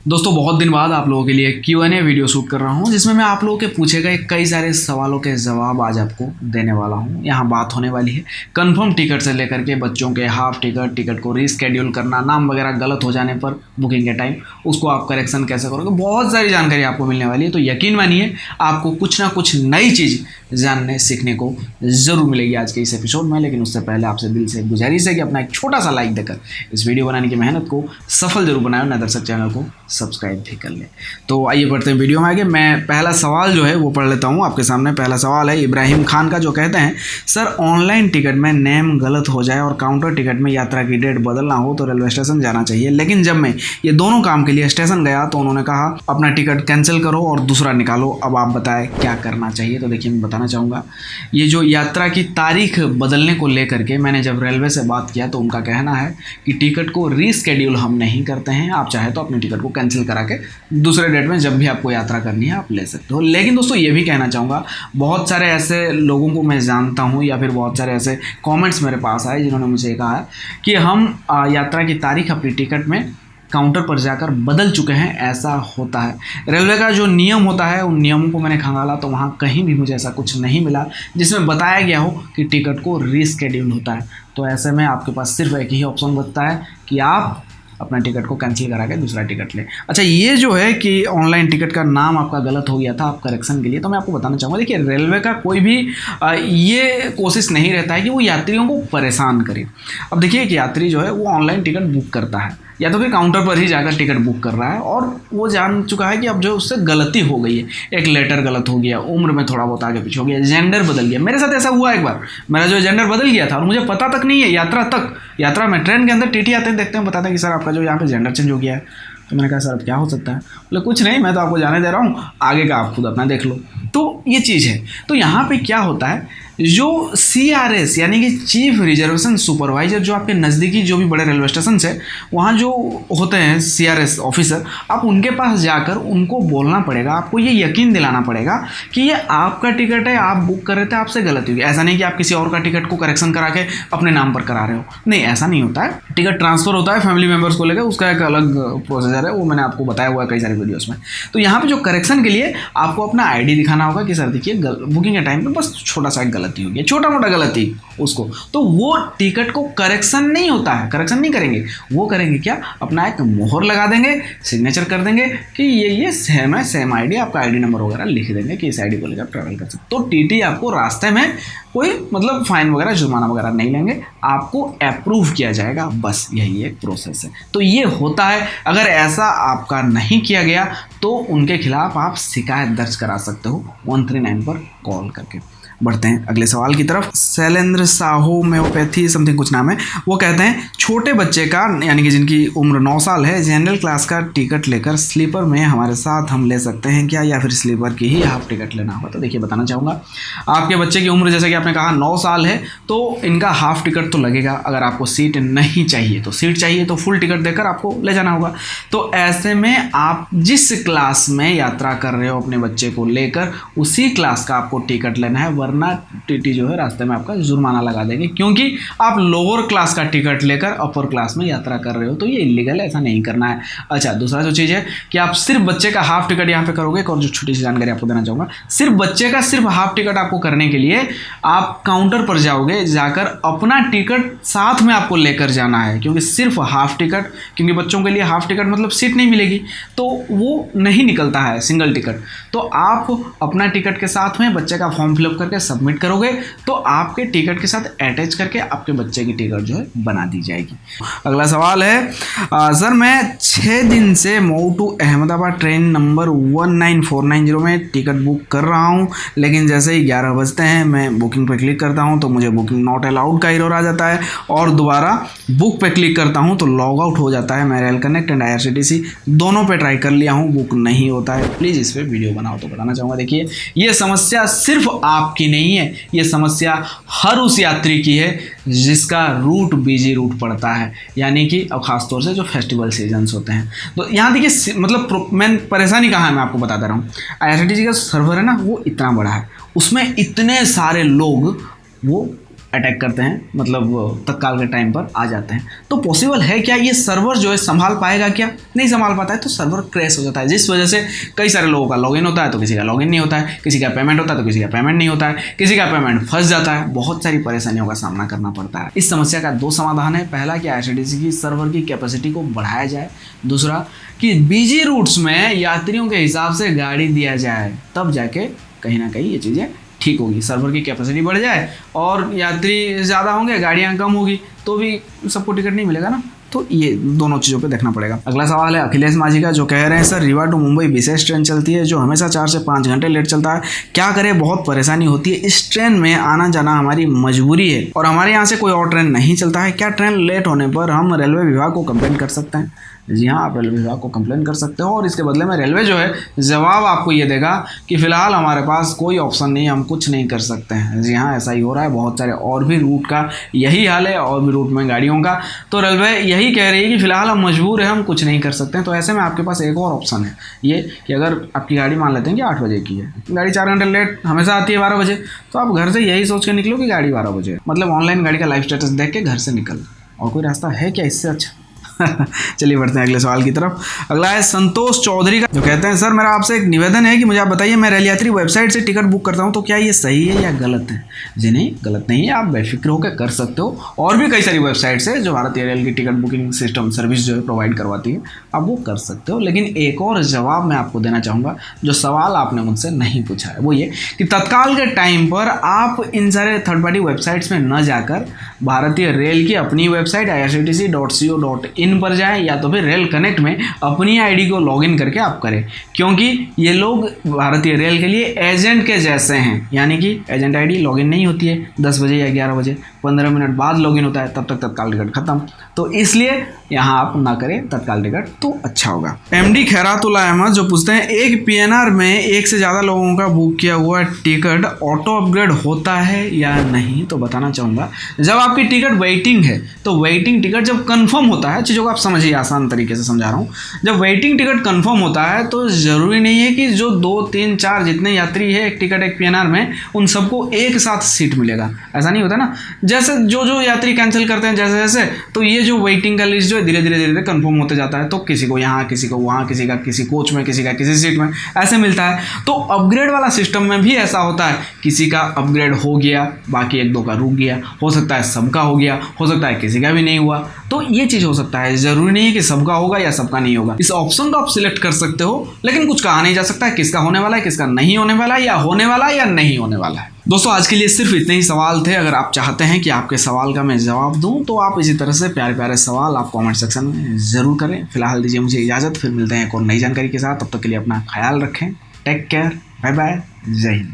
दोस्तों बहुत दिन बाद आप लोगों के लिए Q&A वीडियो शूट कर रहा हूं जिसमें मैं आप लोगों के पूछे गए कई सारे सवालों के जवाब आज आपको देने वाला हूं। यहां बात होने वाली है कंफर्म टिकट से लेकर के बच्चों के हाफ टिकट, टिकट को रीस्केड्यूल करना, नाम वगैरह गलत हो जाने पर बुकिंग के टाइम उसको आप करेक्शन कैसे करोगे, बहुत सारी जानकारी आपको मिलने वाली है। तो यकीन मानिए आपको कुछ ना कुछ नई चीज़ जानने सीखने को ज़रूर मिलेगी आज के इस एपिसोड में। लेकिन उससे पहले आपसे दिल से गुजारिश है कि अपना एक छोटा सा लाइक देकर इस वीडियो बनाने की मेहनत को सफल जरूर बनाए, ना दर्शक चैनल को सब्सक्राइब भी कर ले। तो आइए बढ़ते हैं वीडियो में आगे। मैं पहला सवाल जो है वो पढ़ लेता हूँ आपके सामने। पहला सवाल है इब्राहिम खान का, जो कहते हैं सर ऑनलाइन टिकट में नेम गलत हो जाए और काउंटर टिकट में यात्रा की डेट बदलना हो तो रेलवे स्टेशन जाना चाहिए, लेकिन जब मैं ये दोनों काम के लिए स्टेशन गया तो उन्होंने कहा अपना टिकट कैंसिल करो और दूसरा निकालो। अब आप बताएं क्या करना चाहिए। तो देखिए मैं बताना चाहूँगा, ये जो यात्रा की तारीख बदलने को लेकर के मैंने जब रेलवे से बात किया तो उनका कहना है कि टिकट को रीस्केड्यूल हम नहीं करते हैं, आप चाहे तो अपनी टिकट को कैंसिल करा के दूसरे डेट में जब भी आपको यात्रा करनी है आप ले सकते हो। लेकिन दोस्तों ये भी कहना चाहूँगा, बहुत सारे ऐसे लोगों को मैं जानता हूँ या फिर बहुत सारे ऐसे कमेंट्स मेरे पास आए जिन्होंने मुझे कहा है कि हम यात्रा की तारीख अपनी टिकट में काउंटर पर जाकर बदल चुके हैं। ऐसा होता है, रेलवे का जो नियम होता है उन नियमों को मैंने खंगाला तो वहाँ कहीं भी मुझे ऐसा कुछ नहीं मिला जिसमें बताया गया हो कि टिकट को रीस्केड्यूल होता है। तो ऐसे में आपके पास सिर्फ एक ही ऑप्शन बचता है कि आप अपना टिकट को कैंसिल करा के दूसरा टिकट लें। अच्छा, ये जो है कि ऑनलाइन टिकट का नाम आपका गलत हो गया था, आप करेक्शन के लिए, तो मैं आपको बताना चाहूँगा, देखिए रेलवे का कोई भी ये कोशिश नहीं रहता है कि वो यात्रियों को परेशान करे। अब देखिए कि यात्री जो है वो ऑनलाइन टिकट बुक करता है या तो फिर काउंटर पर ही जाकर टिकट बुक कर रहा है और वो जान चुका है कि अब जो उससे गलती हो गई है, एक लेटर गलत हो गया, उम्र में थोड़ा बहुत आगे पीछे हो गया, जेंडर बदल गया। मेरे साथ ऐसा हुआ एक बार, मेरा जो जेंडर बदल गया था और मुझे पता तक नहीं है, यात्रा में ट्रेन के अंदर टीटी आते हैं, देखते हैं, बताते हैं कि सर आपका जो यहाँ पे जेंडर चेंज हो गया है। तो मैंने कहा सर अब क्या हो सकता है? बोले कुछ नहीं, मैं तो आपको जाने दे रहा हूँ, आगे का आप खुद अपना देख लो। तो ये चीज़ है। तो यहाँ पे क्या होता है, जो CRS यानी कि चीफ रिजर्वेशन सुपरवाइजर, जो आपके नज़दीकी जो भी बड़े रेलवे स्टेशन है वहाँ जो होते हैं CRS ऑफिसर, आप उनके पास जाकर उनको बोलना पड़ेगा, आपको ये यकीन दिलाना पड़ेगा कि ये आपका टिकट है, आप बुक कर रहे थे, आपसे गलती हुई। ऐसा नहीं कि आप किसी और का टिकट को करेक्शन करा के अपने नाम पर करा रहे हो, नहीं, ऐसा नहीं होता है। टिकट ट्रांसफ़र होता है फैमिली मेम्बर्स को लेकर, उसका एक अलग प्रोसीजर है, वो मैंने आपको बताया हुआ है कई सारे वीडियोज़ में। तो यहाँ पर जो करेक्शन के लिए आपको अपना ID दिखाना होगा कि सर देखिए बुकिंग के टाइम पर बस छोटा सा गलती हो गई, छोटा मोटा गलती उसको, तो वो टिकट को करेक्शन नहीं होता है, करेक्शन नहीं करेंगे। वो करेंगे क्या, अपना एक मोहर लगा देंगे, सिग्नेचर कर देंगे कि ये सेम है, सेम ID, आपका ID नंबर वगैरह लिख देंगे कि इस ID को लेकर ट्रैवल कर सकते। तो TT आपको रास्ते में कोई मतलब फाइन वगैरह जुर्माना वगैरह नहीं लेंगे, आपको अप्रूव किया जाएगा, बस यही एक प्रोसेस है। तो ये होता है। अगर ऐसा आपका नहीं किया गया तो उनके खिलाफ आप शिकायत दर्ज करा सकते हो 139 पर कॉल करके। बढ़ते हैं अगले सवाल की तरफ। शैलेंद्र साहू होम्योपैथी समथिंग कुछ नाम है, वो कहते हैं छोटे बच्चे का यानी कि जिनकी उम्र 9 साल है, जनरल क्लास का टिकट लेकर स्लीपर में हमारे साथ हम ले सकते हैं क्या, या फिर स्लीपर की ही हाफ टिकट लेना होगा? तो देखिए बताना चाहूँगा, आपके बच्चे की उम्र जैसे कि आपने कहा 9 साल है तो इनका हाफ टिकट तो लगेगा। अगर आपको सीट नहीं चाहिए तो सीट चाहिए तो फुल टिकट देकर आपको ले जाना होगा। तो ऐसे में आप जिस क्लास में यात्रा कर रहे हो अपने बच्चे को लेकर, उसी क्लास का आपको टिकट लेना है, वरना TT जो है रास्ते में आपका जुर्माना लगा देंगे, क्योंकि आप लोअर क्लास का टिकट लेकर अपर क्लास में यात्रा कर रहे हो, तो ये इलीगल है, ऐसा नहीं करना है। अच्छा, दूसरा जो चीज़ है कि आप सिर्फ बच्चे का हाफ टिकट यहाँ पे करोगे। और जो छोटी सी जानकारी आपको देना चाहूँगा, सिर्फ बच्चे का सिर्फ हाफ टिकट आपको करने के लिए आप काउंटर पर जाओगे, जाकर अपना टिकट साथ में आपको लेकर जाना है, क्योंकि सिर्फ हाफ टिकट, क्योंकि बच्चों के लिए हाफ टिकट मतलब सीट नहीं मिलेगी, तो वो नहीं निकलता है सिंगल टिकट। तो आप अपना टिकट के साथ में बच्चे का फॉर्म फिलअप करके सबमिट करोगे तो आपके टिकट के साथ अटैच करके आपके बच्चे की टिकट जो है बना दी जाएगी। अगला सवाल है, सर मैं 6 दिन से Mau to Ahmedabad train number 19490 में टिकट बुक कर रहा हूँ, लेकिन जैसे ही 11 बजते हैं मैं बुकिंग पर क्लिक करता हूँ तो मुझे बुकिंग नॉट अलाउड का एरर आ जाता है, और दोबारा बुक पे क्लिक करता हूँ तो लॉग आउट हो जाता है। मैं रेल कनेक्ट एंड IRCTC दोनों पे ट्राई कर लिया हूँ, बुक नहीं होता है। प्लीज़ इस पर वीडियो बनाओ। तो बताना चाहूँगा, देखिए ये समस्या सिर्फ आपकी नहीं है, ये समस्या हर उस यात्री की है जिसका रूट बिजी रूट पड़ता है, यानी कि अब खासतौर से जो फेस्टिवल सीजन्स होते हैं। तो यहाँ देखिए मतलब मैं परेशानी कहाँ है मैं आपको बता दे रहा हूँ। IRCTC का सर्वर है ना, वो इतना बड़ा है, उसमें इतने सारे लोग वो अटैक करते हैं, मतलब तत्काल के टाइम पर आ जाते हैं। तो पॉसिबल है क्या ये सर्वर जो है संभाल पाएगा क्या? नहीं संभाल पाता है, तो सर्वर क्रैश हो जाता है, जिस वजह से कई सारे लोगों का लॉगिन होता है तो किसी का लॉगिन नहीं होता है, किसी का पेमेंट होता है तो किसी का पेमेंट नहीं होता है, किसी का पेमेंट फंस जाता है, बहुत सारी परेशानियों का सामना करना पड़ता है। इस समस्या का 2 समाधान है। पहला कि IRCTC की सर्वर की कैपेसिटी को बढ़ाया जाए, दूसरा कि बिजी रूट्स में यात्रियों के हिसाब से गाड़ी दिया जाए, तब जाके कहीं ना कहीं ये चीज़ें ठीक होगी। सर्वर की कैपेसिटी बढ़ जाए और यात्री ज़्यादा होंगे, गाड़ियाँ कम होगी, तो भी सबको टिकट नहीं मिलेगा ना। तो ये दोनों चीज़ों पे देखना पड़ेगा। अगला सवाल है अखिलेश माझी का, जो कह रहे हैं सर रीवा टू मुंबई विशेष ट्रेन चलती है जो हमेशा 4 से 5 घंटे लेट चलता है, क्या करें, बहुत परेशानी होती है, इस ट्रेन में आना जाना हमारी मजबूरी है और हमारे यहाँ से कोई और ट्रेन नहीं चलता है, क्या ट्रेन लेट होने पर हम रेलवे विभाग को कंप्लेंट कर सकते हैं? जी हाँ, आप रेलवे विभाग को कंप्लेन कर सकते हो और इसके बदले में रेलवे जो है जवाब आपको ये देगा कि फ़िलहाल हमारे पास कोई ऑप्शन नहीं है, हम कुछ नहीं कर सकते हैं। जी हाँ, ऐसा ही हो रहा है, बहुत सारे और भी रूट का यही हाल है, और भी रूट में गाड़ियों का। तो रेलवे यही कह रही है कि फ़िलहाल हम मजबूर हैं, हम कुछ नहीं कर सकते हैं। तो ऐसे में आपके पास एक और ऑप्शन है ये कि अगर आपकी गाड़ी मान लेते हैं कि 8 बजे की है, गाड़ी 4 घंटे लेट हमेशा आती है 12 बजे, तो आप घर से यही सोच के निकलो कि गाड़ी 12 बजे, मतलब ऑनलाइन गाड़ी का लाइव स्टेटस देख के घर से निकल। और कोई रास्ता है क्या इससे अच्छा? चलिए बढ़ते हैं अगले सवाल की तरफ। अगला है संतोष चौधरी का, जो कहते हैं सर मेरा आपसे एक निवेदन है कि मुझे आप बताइए, मैं रेल यात्री वेबसाइट से टिकट बुक करता हूं तो क्या ये सही है या गलत है? जी नहीं, गलत नहीं है, आप बेफिक्र होकर कर सकते हो। और भी कई सारी वेबसाइट्स है जो भारतीय रेल की टिकट बुकिंग सिस्टम सर्विस जो है प्रोवाइड करवाती है, आप वो कर सकते हो। लेकिन एक और जवाब मैं आपको देना चाहूँगा, जो सवाल आपने मुझसे नहीं पूछा है, वो ये कि तत्काल के टाइम पर आप इन सारे थर्ड पार्टी वेबसाइट्स में न जाकर भारतीय रेल की अपनी वेबसाइट irctc.co.in पर जाएं, या तो फिर रेल कनेक्ट में अपनी आईडी को लॉगिन करके आप करें, क्योंकि ये लोग भारतीय रेल के लिए एजेंट के जैसे हैं। यानी कि एजेंट आईडी लॉगिन नहीं होती है 10 बजे या 11 बजे, 15 मिनट बाद लॉगिन होता है, तब तक तत्काल टिकट खत्म। तो इसलिए यहाँ आप ना करें तत्काल टिकट, तो अच्छा होगा। MD खैरातुल अहमद जो पूछते हैं, एक PNR में एक से ज़्यादा लोगों का बुक किया हुआ टिकट ऑटो अपग्रेड होता है या नहीं? तो बताना चाहूँगा, जब आपकी टिकट वेटिंग है तो वेटिंग टिकट जब कंफर्म होता है, चीज़ों को आप समझिए, आसान तरीके से समझा रहा हूँ, जब वेटिंग टिकट कंफर्म होता है तो ज़रूरी नहीं है कि जो 2, 3, 4 जितने यात्री है एक टिकट एक PNR में, उन सबको एक साथ सीट मिलेगा, ऐसा नहीं होता ना। जैसे जो यात्री कैंसिल करते हैं जैसे जैसे, तो ये जो वेटिंग का लिस्ट जो है धीरे धीरे कंफर्म होते जाता है, तो किसी को यहाँ, किसी को वहाँ, किसी का किसी कोच में, किसी का किसी सीट में, ऐसे मिलता है। तो अपग्रेड वाला सिस्टम में भी ऐसा होता है, किसी का अपग्रेड हो गया, बाकी 1-2 का रुक गया, हो सकता है सबका हो गया, हो सकता है किसी का भी नहीं हुआ। तो ये चीज़ हो सकता है, ज़रूरी नहीं है कि सबका होगा या सबका नहीं होगा। इस ऑप्शन को आप सिलेक्ट कर सकते हो, लेकिन कुछ कहा नहीं जा सकता है किसका होने वाला है, किसका नहीं होने वाला है, या होने वाला है या नहीं होने वाला है। दोस्तों आज के लिए सिर्फ इतने ही सवाल थे। अगर आप चाहते हैं कि आपके सवाल का मैं जवाब दूं, तो आप इसी तरह से प्यारे प्यारे सवाल आप कमेंट सेक्शन में ज़रूर करें। फिलहाल दीजिए मुझे इजाज़त, फिर मिलते हैं एक और नई जानकारी के साथ। तब तक के लिए अपना ख्याल रखें। टेक केयर, बाय बाय, जय हिंद।